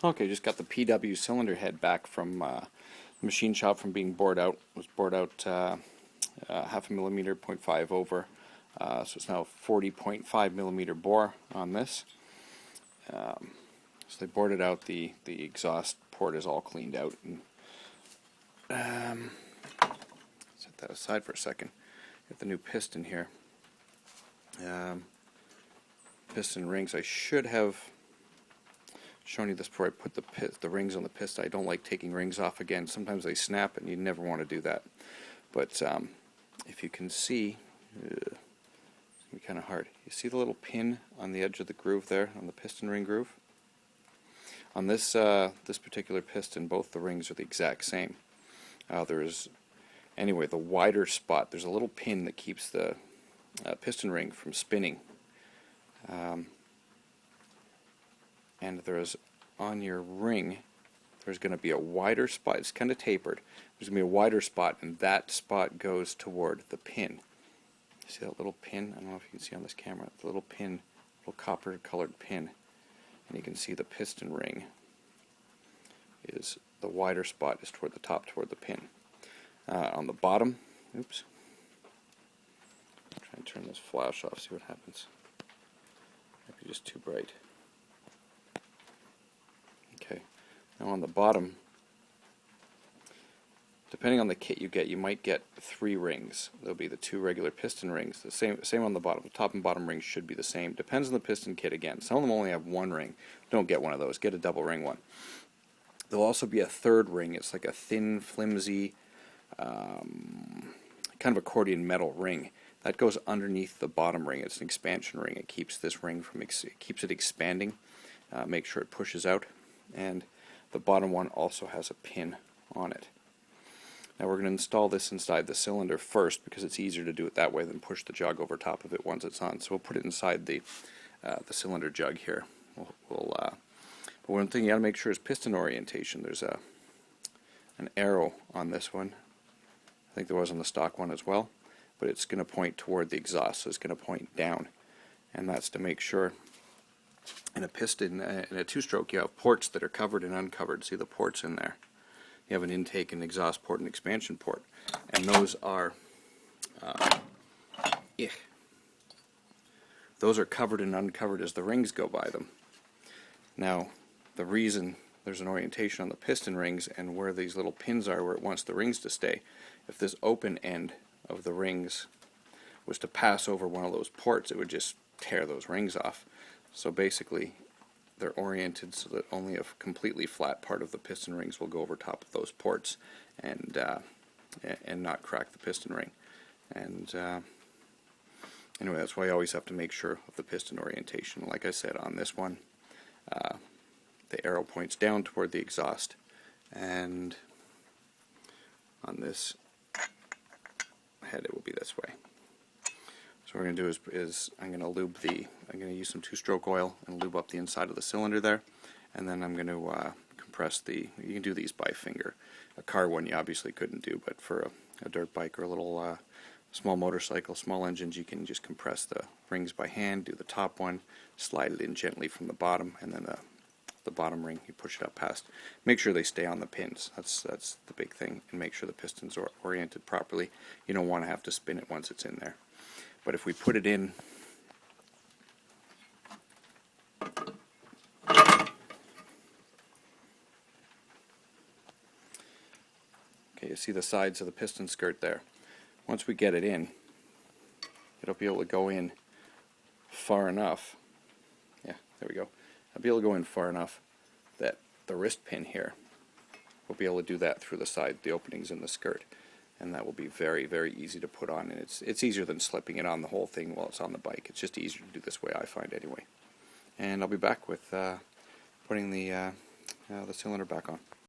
Okay, just got the PW cylinder head back from the machine shop from being bored out. It was bored out half a millimeter, 0.5 over. So it's now 40.5 millimeter bore on this. So they bored it out. The exhaust port is all cleaned out. And, set that aside for a second. Get the new piston here. Piston rings. I should have shown you this before I put the rings on the piston. I don't like taking rings off again. Sometimes they snap and you never want to do that. But if you can see, it's going to be kind of hard. You see the little pin on the edge of the groove there, on the piston ring groove? On this this particular piston, both the rings are the exact same. Anyway, the wider spot, there's a little pin that keeps the piston ring from spinning. And there's, on your ring, there's going to be a wider spot. It's kind of tapered. There's going to be a wider spot, and that spot goes toward the pin. See that little pin? I don't know if you can see on this camera. The little pin, little copper-colored pin. And you can see the piston ring is, the wider spot is toward the top, toward the pin. On the bottom, oops. Try and turn this flash off, see what happens. Might be just too bright. Okay, now on the bottom, depending on the kit you get, you might get 3 rings. There'll be the 2 regular piston rings. The same on the bottom. The top and bottom rings should be the same. Depends on the piston kit again. Some of them only have 1 ring. Don't get one of those. Get a double ring one. There'll also be a 3rd ring. It's like a thin, flimsy, kind of accordion metal ring. That goes underneath the bottom ring. It's an expansion ring. It keeps this ring from keeps it expanding. Make sure it pushes out. And the bottom one also has a pin on it. Now we're going to install this inside the cylinder first because it's easier to do it that way than push the jug over top of it once it's on. So we'll put it inside the cylinder jug here. But one thing you got to make sure is piston orientation. There's an arrow on this one. I think there was on the stock one as well. But it's going to point toward the exhaust, so it's going to point down. And that's to make sure. In a piston, in a 2-stroke, you have ports that are covered and uncovered. See the ports in there? You have an intake and exhaust port and expansion port. And those are those are covered and uncovered as the rings go by them. Now, the reason there's an orientation on the piston rings and where these little pins are where it wants the rings to stay, if this open end of the rings was to pass over one of those ports, it would just tear those rings off. So basically, they're oriented so that only a completely flat part of the piston rings will go over top of those ports and not crack the piston ring. And anyway, that's why you always have to make sure of the piston orientation. Like I said, on this one, the arrow points down toward the exhaust, and on this head it will be this way. So what we're going to do is I'm going to use some 2-stroke oil and lube up the inside of the cylinder there, and then I'm going to compress you can do these by finger. A car one you obviously couldn't do, but for a dirt bike or a little small motorcycle, small engines, you can just compress the rings by hand, do the top one, slide it in gently from the bottom, and then the bottom ring, you push it up past. Make sure they stay on the pins. That's the big thing, and make sure the pistons are oriented properly. You don't want to have to spin it once it's in there. But if we put it in, okay, you see the sides of the piston skirt there. Once we get it in, it'll be able to go in far enough. Yeah, there we go. I'll be able to go in far enough that the wrist pin here will be able to do that through the side, the openings in the skirt. And that will be very, very easy to put on. And it's easier than slipping it on the whole thing while it's on the bike. It's just easier to do this way, I find, anyway. And I'll be back with putting the cylinder back on.